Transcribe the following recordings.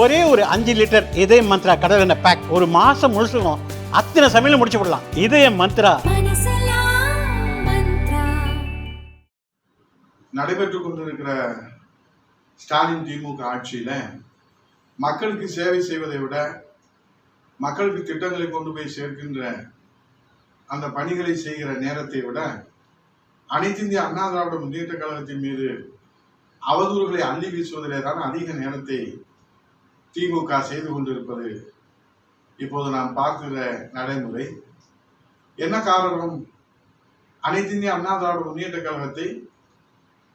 ஒரே ஒரு 5 லிட்டர் இதய மந்த்ரா கடல் எண்ணெய் பேக் ஒரு மாசம் முழுசுக்கும் அத்தனை சமையல முடிச்சு விடலாம். இதய மந்த்ரா. நடைபெற்றுக் கொண்டிருக்கிற ஸ்டாலின் திமுக ஆட்சியில மக்களுக்கு சேவை செய்வதை விட மக்களுக்கு திட்டங்களை கொண்டு போய் சேர்க்கின்ற அந்த பணிகளை செய்கிற நேரத்தை விட அனைத்து இந்திய அண்ணா திராவிட முன்னேற்ற கழகத்தின் மீது அவதூறுகளை அள்ளி வீசுவதிலே தான் அதிக நேரத்தை திமுக செய்து கொண்டிருப்பது இப்போது நாம் பார்க்கிற நடைமுறை. என்ன காரணம்? அனைத்து இந்திய அண்ணா திராவிட முன்னேற்ற கழகத்தை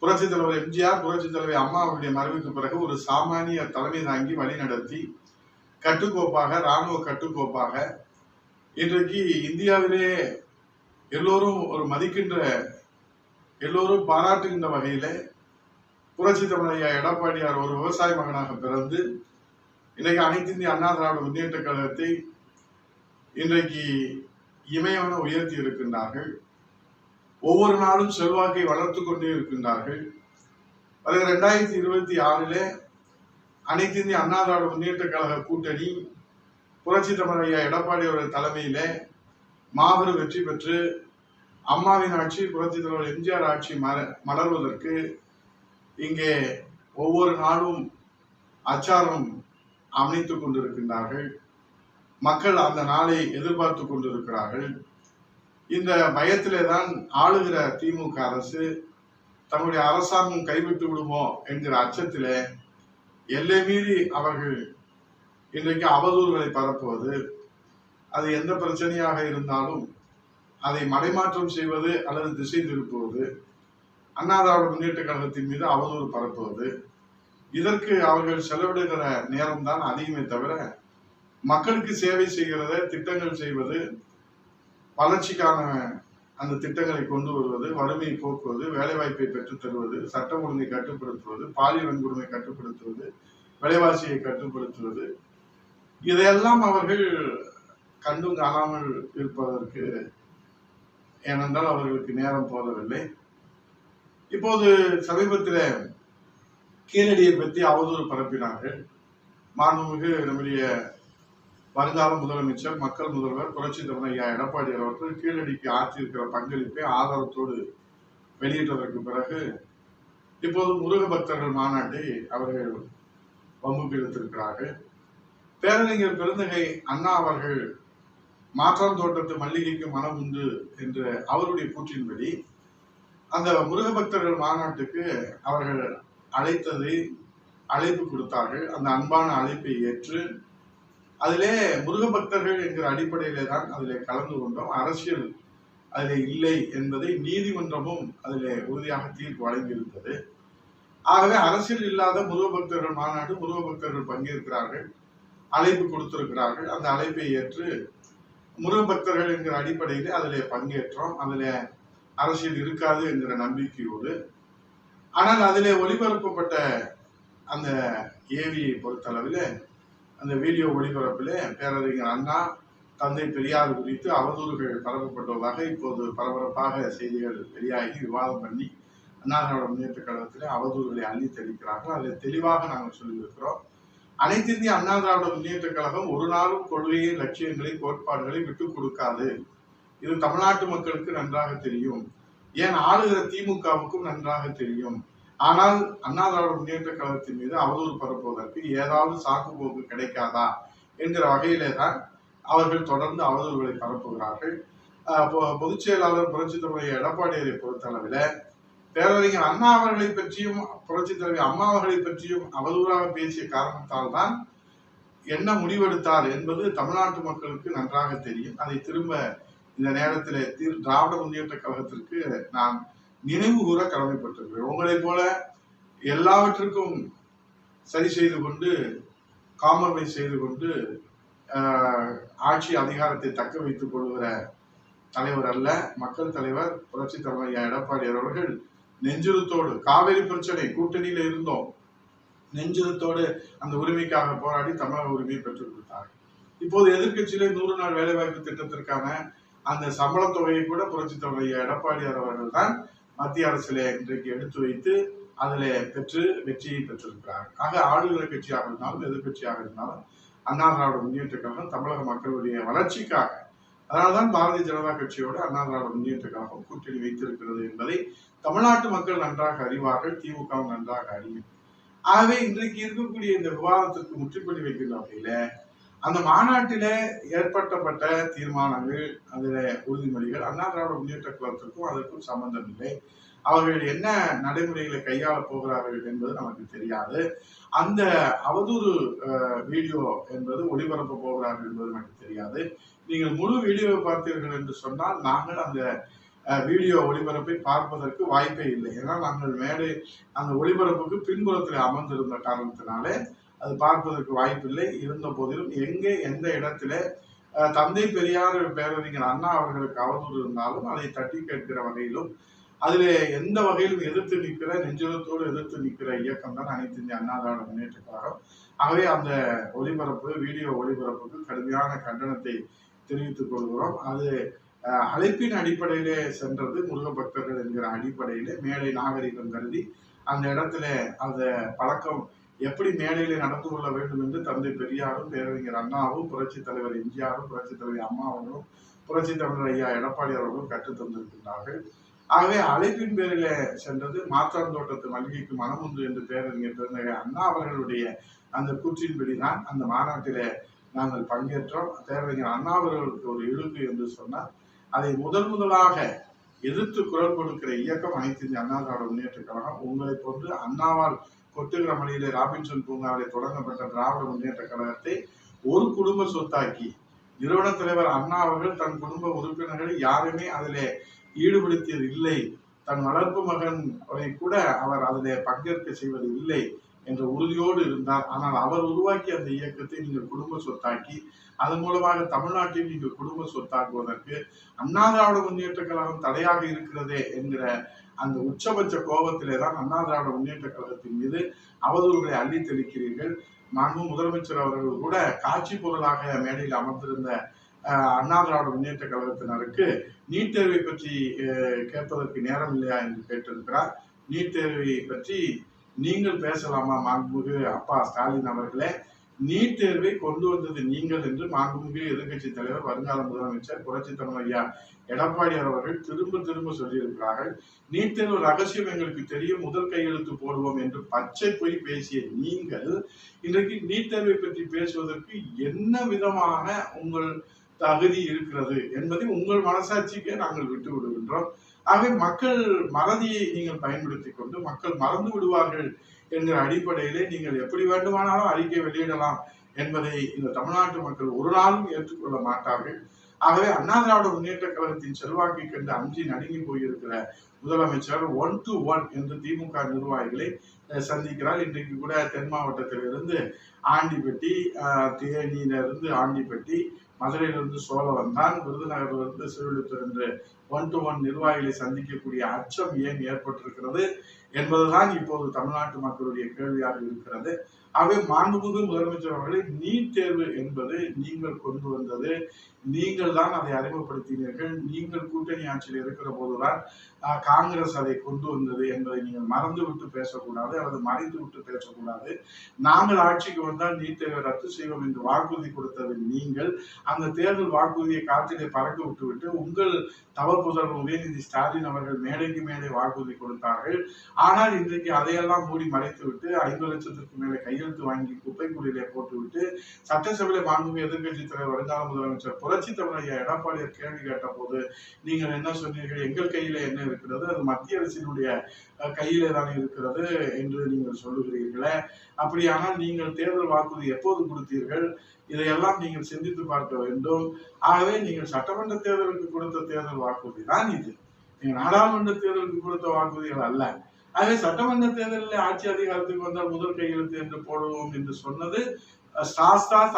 புரட்சித் தலைவர் எம்ஜிஆர், புரட்சித் தலைவர் அம்மா அவருடைய மறைவுக்கு பிறகு ஒரு சாமானிய தலைமை தாங்கி வழிநடத்தி கட்டுக்கோப்பாக, இராணுவ கட்டுக்கோப்பாக இன்றைக்கு இந்தியாவிலே எல்லோரும் ஒரு மதிக்கின்ற, எல்லோரும் பாராட்டுகின்ற வகையில புரட்சி தமிழையா எடப்பாடியார் ஒரு விவசாய மகனாக பிறந்து இன்றைக்கு அனைத்து இந்திய அண்ணா திராவிட முன்னேற்ற கழகத்தை இன்றைக்கு இமயவன உயர்த்தி இருக்கின்றார்கள். ஒவ்வொரு நாளும் செல்வாக்கை வளர்த்து கொண்டே இருக்கின்றார்கள். அது 2026 அனைத்து இந்திய அண்ணா திராவிட முன்னேற்ற கழக கூட்டணி புரட்சி தமிழையா எடப்பாடி அவர்கள் தலைமையில மாபெரும் வெற்றி பெற்று அம்மாவின் ஆட்சி, புரட்சி தலைவர் எம்ஜிஆர் ஆட்சி மலர்வதற்கு இங்கே ஒவ்வொரு நாளும் அச்சாரம் அமைத்துக் கொண்டிருக்கின்றார்கள். மக்கள் அந்த நாளை எதிர்பார்த்து கொண்டிருக்கிறார்கள். இந்த பயத்திலே தான் ஆளுகிற திமுக அரசு தங்களுடைய அரசாங்கம் கைவிட்டு விடுமோ என்கிற அச்சத்திலே எல்லை மீறி அவர்கள் இன்றைக்கு அவதூறுகளை பரப்புவது, அது எந்த பிரச்சனையாக இருந்தாலும் அதை மடைமாற்றம் செய்வது அல்லது திசை திருப்புவது, அண்ணா திராவிட முன்னேற்ற கழகத்தின் மீது அவதூறு பரப்புவது, இதற்கு அவர்கள் செலவிடுகிற நேரம் தான் அதிகமே தவிர மக்களுக்கு சேவை செய்கிறத, திட்டங்கள் செய்வது, வளர்ச்சிக்கான அந்த திட்டங்களை கொண்டு வருவது, வறுமையை போக்குவது, வேலைவாய்ப்பை பெற்றுத் தருவது, சட்டம் ஒழுங்கை கட்டுப்படுத்துவது, பாலியல் வன்கொடுமை கட்டுப்படுத்துவது, விலைவாசியை கட்டுப்படுத்துவது, இதையெல்லாம் அவர்கள் கண்டும் காணாமல் இருப்பதற்கு, ஏனென்றால் அவர்களுக்கு நேரம் போதவில்லை. இப்போது சமீபத்தில் கீழடியை பற்றி அவதூறு பரப்பினார்கள். மாண்புமிகு நம்முடைய வருங்கால முதலமைச்சர், மக்கள் முதல்வர் புரட்சி தமிழையா எடப்பாடி அவர்கள் கீழடிக்கு ஆற்றியிருக்கிற பங்களிப்பை ஆதாரத்தோடு வெளியிட்டதற்கு பிறகு இப்போது முருக பக்தர்கள் மாநாட்டை அவர்கள் வம்புக்கு இழுத்திருக்கிறார்கள். பேரறிஞர் பெருந்தகை அண்ணா அவர்கள் மாற்றான் தோட்டத்து மல்லிகைக்கு மனம் உண்டு என்ற அவருடைய கூற்றின்படி அந்த முருக பக்தர்கள் மாநாட்டுக்கு அவர்கள் அழைப்பு கொடுத்தார்கள். அந்த அன்பான அழைப்பை ஏற்று அதிலே முருக பக்தர்கள் என்கிற அடிப்படையிலே தான் அதிலே கலந்து கொண்டோம். அரசியல் அதிலே இல்லை என்பதை நீதிமன்றமும் அதிலே உறுதியாக தீர்ப்பு வழங்கியிருந்தது. ஆகவே அரசியல் இல்லாத முருக பக்தர்கள் மாநாடு, முருக பக்தர்கள் பங்கேற்கிறார்கள், அழைப்பு கொடுத்திருக்கிறார்கள். அந்த அழைப்பை ஏற்று முருக பக்தர்கள் என்கிற அடிப்படையிலே அதிலே பங்கேற்றோம். அதிலே அரசியல் இருக்காது என்கிற நம்பிக்கையோடு. ஆனால் அதிலே ஒளிபரப்பப்பட்ட அந்த ஏவியை பொறுத்தளவில் அந்த வீடியோ ஒளிபரப்பிலே பேரறிஞர் அண்ணா, தந்தை பெரியார் குறித்து அவதூறுகள் பரப்பப்பட்டுள்ளதாக இப்போது பரபரப்பாக செய்திகள் வெளியாகி விவாதம் பண்ணி அண்ணா திராவிட முன்னேற்ற கழகத்திலே அவதூறுகளை அள்ளி தெளிக்கிறார்கள். அதில் தெளிவாக நாங்கள் சொல்லியிருக்கிறோம். அனைத்து இந்திய அண்ணா திராவிட முன்னேற்ற கழகம் ஒரு நாளும் கொள்கையை, லட்சியங்களை, கோட்பாடுகளை விட்டுக் கொடுக்காது. இது தமிழ்நாட்டு மக்களுக்கு நன்றாக தெரியும். ஏன் ஆளுகிற திமுகவுக்கும் நன்றாக தெரியும். ஆனால் அண்ணா திராவிட முன்னேற்ற கழகத்தின் மீது அவதூறு பரப்புவதற்கு ஏதாவது சாக்கு போக்கு கிடைக்காதா என்கிற வகையிலே தான் அவர்கள் தொடர்ந்து அவதூறுகளை பரப்புகிறார்கள். பொதுச் செயலாளர் புரட்சி தலைவர் எடப்பாடியை பொறுத்தளவில் பேரறிஞர் அண்ணா அவர்களை பற்றியும் புரட்சி தலைவர் அம்மா அவர்களை பற்றியும் அவதூறாக பேசிய காரணத்தால் தான் என்ன முடிவெடுத்தார் என்பது தமிழ்நாட்டு மக்களுக்கு நன்றாக தெரியும். அதை திரும்ப இந்த நேரத்தில் திராவிட முன்னேற்ற கழகத்திற்கு நான் நினைவு கூற கடமைப்பட்டிருக்கிறேன். உங்களைப் போல எல்லாவற்றுக்கும் சரி செய்து கொண்டு, காம்ப்ரமைஸ் செய்து கொண்டு ஆட்சி அதிகாரத்தை தக்க வைத்துக் கொள்கிற தலைவர் அல்ல. மக்கள் தலைவர் புரட்சி தலைவர் எடப்பாடி அவர்கள் நெஞ்சுறுத்தோடு, காவிரி பிரச்சனை கூட்டணியில இருந்தோம், நெஞ்சுறுத்தோடு அந்த உரிமைக்காக போராடி தமிழக உரிமையை பெற்றுக் கொடுத்தார். இப்போது எதிர்கட்சியிலே 100 நாள் வேலைவாய்ப்பு திட்டத்திற்கான அந்த சம்பள தொகையை கூட புரட்சி தலைவர் எடப்பாடியார் அவர்கள் தான் மத்திய அரசிலே இன்றைக்கு எடுத்து வைத்து அதில் வெற்றியை பெற்றிருக்கிறார். ஆக ஆளுகிற கட்சியாக இருந்தாலும் எதிர்கட்சியாக இருந்தாலும் அண்ணா திராவிட முன்னேற்ற கழகம் தமிழக மக்களுடைய வளர்ச்சிக்காக, அதனால்தான் பாரதிய ஜனதா கட்சியோடு அண்ணா திராவிட முன்னேற்ற கழகம் கூட்டணி வைத்திருக்கிறது என்பதை தமிழ்நாட்டு மக்கள் நன்றாக அறிவார்கள், திமுகவும் நன்றாக அறியும். ஆகவே இன்றைக்கு இருக்கக்கூடிய இந்த விவாதத்திற்கு முற்றுப்புள்ளி வைக்கின்ற வகையில அந்த மாநாட்டில ஏற்படுத்தப்பட்ட தீர்மானங்கள், அதுல உறுதிமொழிகள் அண்ணா திராவிட முன்னேற்ற கழகத்திற்கும் அதற்கும் சம்பந்தம் இல்லை. அவர்கள் என்ன நடைமுறைகளை கையாள போகிறார்கள் என்பது நமக்கு தெரியாது. அந்த அவதூறு வீடியோ என்பது ஒளிபரப்ப போகிறார்கள் என்பது நமக்கு தெரியாது. நீங்கள் முழு வீடியோவை பார்த்தீர்கள் என்று சொன்னால் நாங்கள் அந்த வீடியோ ஒளிபரப்பை பார்ப்பதற்கு வாய்ப்பே இல்லை. ஏன்னா நாங்கள் மேடை அந்த ஒளிபரப்புக்கு பின்புறத்தில் அமர்ந்திருந்த காரணத்தினாலே அது பார்ப்பதற்கு வாய்ப்பில்லை. இருந்த போதிலும் எங்கே எந்த இடத்துல தந்தை பெரியார் பேரறிஞர் அண்ணா அவர்களுக்கு அவதூறு இருந்தாலும் அதை தட்டி கேட்கிற வகையிலும் அதில் எந்த வகையிலும் எதிர்த்து நிற்கிற, நெஞ்சுரத்தோடு எதிர்த்து நிற்கிற இயக்கம் தான் அனைத்து இந்திய அண்ணா திராவிட முன்னேற்ற கழகம். ஆகவே அந்த வீடியோ ஒளிபரப்புக்கு கடுமையான கண்டனத்தை தெரிவித்துக் கொள்கிறோம். அது அழைப்பின் அடிப்படையிலே சென்றது, முருக பக்தர்கள் என்கிற அடிப்படையிலே மேடை நாகரிகம் கருதி அந்த இடத்துல அந்த பழக்கம் எப்படி மேடையிலே நடந்து கொள்ள வேண்டும் என்று தந்தை பெரியாரும் பேரறிஞர் அண்ணாவும் புரட்சி தலைவர் எம்ஜிஆரும் புரட்சி தலைவர் அம்மா அவர்களும் புரட்சி தலைவர் ஐயா எடப்பாடி அவர்களும் கற்றுத் தந்திருக்கின்றார்கள். ஆகவே அழைப்பின் பேரில சென்றது. மாற்றாந்தோட்டத்து மல்லிகைக்கு மனமுண்டு என்று பேரறிஞர் பெருந்தகை அண்ணா அவர்களுடைய அந்த கூற்றின்படிதான் அந்த மாநாட்டில நாங்கள் பங்கேற்றோம். பேரறிஞர் அண்ணா அவர்களுக்கு ஒரு இழுக்கு என்று சொன்னால் அதை முதலாக எதிர்த்து குரல் கொடுக்கிற இயக்கம் அனைத்து இந்திய அண்ணா திராவிட முன்னேற்ற கழகம். உங்களை போன்று அண்ணாவால் கொட்டுகிற மலையிலே ராபின்சன் பூங்காவிலே தொடங்கப்பட்ட திராவிட முன்னேற்ற கழகத்தை ஒரு குடும்ப சொத்தாக்கி நிறுவன தலைவர் அண்ணா அவர்கள் தன் குடும்ப உறுப்பினர்களை யாருமே அதிலே ஈடுபடுத்தியது இல்லை. தன் வளர்ப்பு மகன் கூட அவர் அதிலே பங்கேற்க செய்வது இல்லை என்ற உறுதியோடு இருந்தார். ஆனால் அவர் உருவாக்கிய அந்த இயக்கத்தை நீங்கள் குடும்ப சொத்தாக்கி அதன் மூலமாக தமிழ்நாட்டில் நீங்கள் குடும்ப சொத்தாக்குவதற்கு அண்ணா திராவிட முன்னேற்ற கழகம் தடையாக இருக்கிறதே என்கிற அந்த உச்சபட்ச கோபத்திலே தான் அண்ணா திராவிட முன்னேற்ற கழகத்தின் மீது அவதூறுகளை அள்ளி தெளிக்கிறீர்கள். மாண்பு முதலமைச்சர் அவர்கள் கூட காட்சி பொருளாக மேடையில் அமர்ந்திருந்த அண்ணா திராவிட முன்னேற்ற கழகத்தினருக்கு நீட் தேர்வை பற்றி கேட்பதற்கு நேரம் இல்லையா என்று கேட்டிருக்கிறார். நீட் தேர்வை பற்றி நீங்கள் பேசலாமா மாண்புமிகு அப்பா ஸ்டாலின் அவர்களே? நீட் தேர்வை கொண்டு வந்தது நீங்கள் என்று மாண்புமிகு எதிர்கட்சி தலைவர் வருங்கால முதலமைச்சர் புரட்சி தமிழர் ஐயா எடப்பாடி அவர்கள் திரும்ப சொல்லியிருக்கிறார்கள். நீட் தேர்வு ரகசியம் எங்களுக்கு தெரியும், முதல் கையெழுத்து போடுவோம் என்று பச்சை போய் பேசிய நீங்கள் இன்றைக்கு நீட் தேர்வை பற்றி பேசுவதற்கு என்ன விதமான உங்கள் தகுதி இருக்கிறது என்பதை உங்கள் மனசாட்சிக்கே நாங்கள் விட்டு விடுகின்றோம். ஆகவே மக்கள் மறதியை நீங்கள் பயன்படுத்தி கொண்டு மக்கள் மறந்து விடுவார்கள் என்கிற அடிப்படையிலே நீங்கள் எப்படி வேண்டுமானாலும் அறிக்கை வெளியிடலாம் என்பதை இந்த தமிழ்நாட்டு மக்கள் ஒரு நாளும் ஏற்றுக்கொள்ள மாட்டார்கள். ஆகவே அண்ணா திராவிட முன்னேற்ற கழகத்தின் செல்வாக்கை கண்டு அஞ்சி நடுங்கி போயிருக்கிற முதலமைச்சர் 1-to-1 என்று திமுக நிர்வாகிகளை சந்திக்கிறார். இன்றைக்கு கூட தென் மாவட்டத்திலிருந்து ஆண்டிப்பட்டி, தேனியிலிருந்து ஆண்டிப்பட்டி, மதுரையிலிருந்து சோழவந்தான், விருதுநகரிலிருந்து சிறுவிழுத்தூர் என்று 1-to-1 நிர்வாகிகளை சந்திக்கக்கூடிய அச்சம் ஏன் ஏற்பட்டிருக்கிறது என்பதுதான் இப்போது தமிழ்நாட்டு மக்களுடைய கேள்வியாக இருக்கிறது. ஆகவே மாண்புமிகு முதலமைச்சர் அவர்களை நீட் தேர்வு என்பது நீங்கள் கொண்டு வந்தது, நீங்கள் தான் அதை அறிமுகப்படுத்தினீர்கள். நீங்கள் கூட்டணி ஆட்சியில் இருக்கிற போதுதான் காங்கிரஸ் அதை கொண்டு வந்தது என்பதை நீங்கள் மறந்து விட்டு பேசக்கூடாது அல்லது மறைத்து விட்டு பேசக்கூடாது. நாங்கள் ஆட்சிக்கு வந்தால் நீட் தேர்வை ரத்து செய்வோம் என்று வாக்குறுதி கொடுத்தது நீங்கள். அந்த தேர்தல் வாக்குறுதியை காற்றிலே பறக்க விட்டுவிட்டு உங்கள் தவப்புதல்வர் உதயநிதி ஸ்டாலின் அவர்கள் மேடைக்கு மேலே வாக்குறுதி கொடுத்தார்கள். ஆனால் இன்றைக்கு அதையெல்லாம் மூடி மறைத்து விட்டு 5 லட்சத்திற்கு மேலே கையெழுத்து வாங்கி குப்பைக்குழியிலே போட்டுவிட்டு சட்டசபையில மாண்புமிகு எதிர்கட்சி தலைவர் வருங்கால முதலமைச்சர் புரட்சி தமிழர் ஐயா எடப்பாடியார் கேள்வி கேட்ட போது நீங்கள் என்ன சொன்னீர்கள்? எங்கள் கையில என்ன இருக்கிறது, அது மத்திய அரசினுடைய கையிலே தான் இருக்கிறது என்று நீங்கள் சொல்லுகிறீர்களே. அப்படியானால் நீங்கள் தேர்தல் வாக்குறுதி எப்போது கொடுத்தீர்கள்? இதையெல்லாம் நீங்கள் சிந்தித்து பார்க்க வேண்டும். ஆகவே நீங்கள் சட்டமன்ற தேர்தலுக்கு கொடுத்த தேர்தல் வாக்குறுதி தான் இது, நீங்க நாடாளுமன்ற தேர்தலுக்கு கொடுத்த வாக்குறுதிகள் அல்ல. ஆகவே சட்டமன்ற தேர்தலில் ஆட்சி அதிகாரத்துக்கு வந்தால் முதல் கையெழுத்து என்று போடுவோம் என்று சொன்னது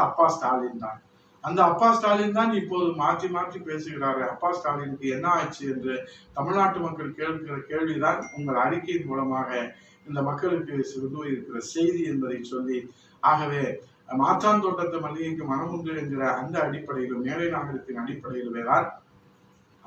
அப்பா ஸ்டாலின் தான். அந்த அப்பா ஸ்டாலின் தான் இப்போது மாற்றி பேசுகிறாரு. அப்பா ஸ்டாலினுக்கு என்ன ஆச்சு என்று தமிழ்நாட்டு மக்கள் கேட்கிற கேள்விதான் உங்கள் அறிக்கையின் மூலமாக இந்த மக்களுக்கு இருக்கிற செய்தி என்பதை சொல்லி, ஆகவே மாற்றாந்தோட்டத்து மல்லிகைக்கு மனமுண்டு என்கிற அந்த அடிப்படையிலும் மேலை நாகரிகத்தின் அடிப்படையிலுமே தான்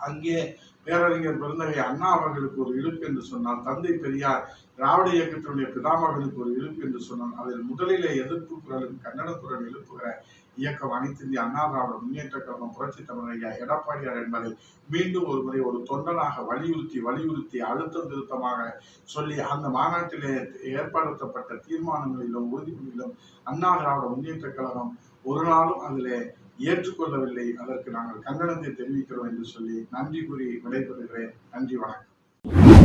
அங்கே பேரறிஞர் பெருந்தகை அண்ணா அவர்களுக்கு ஒரு இழுப்பு என்று சொன்னால், தந்தை பெரியார் திராவிட இயக்கத்தினுடைய பிதாமகனுக்கு ஒரு இழுப்பு என்று சொன்னால், அதில் முதலிலே எதிர்ப்பு குரலும் கண்டன குரல் எழுப்புகிற இயக்கம் அனைத்து இந்திய அண்ணா திராவிட முன்னேற்ற கழகம், புரட்சி தமிழர் ஐயா எடப்பாடியார் என்பதை மீண்டும் ஒரு முறை ஒரு தொண்டனாக வலியுறுத்தி அழுத்தம் திருத்தமாக சொல்லி அந்த மாநாட்டிலே ஏற்படுத்தப்பட்ட தீர்மானங்களிலும் உறுதிமொழியிலும் அண்ணா திராவிட முன்னேற்ற கழகம் ஒரு நாளும் அதிலே ஏற்றுக்கொள்ளவில்லை. அதற்கு நாங்கள் கண்டனத்தை தெரிவிக்கிறோம் என்று சொல்லி நன்றி கூறி விடைபெறுகிறேன். நன்றி, வணக்கம்.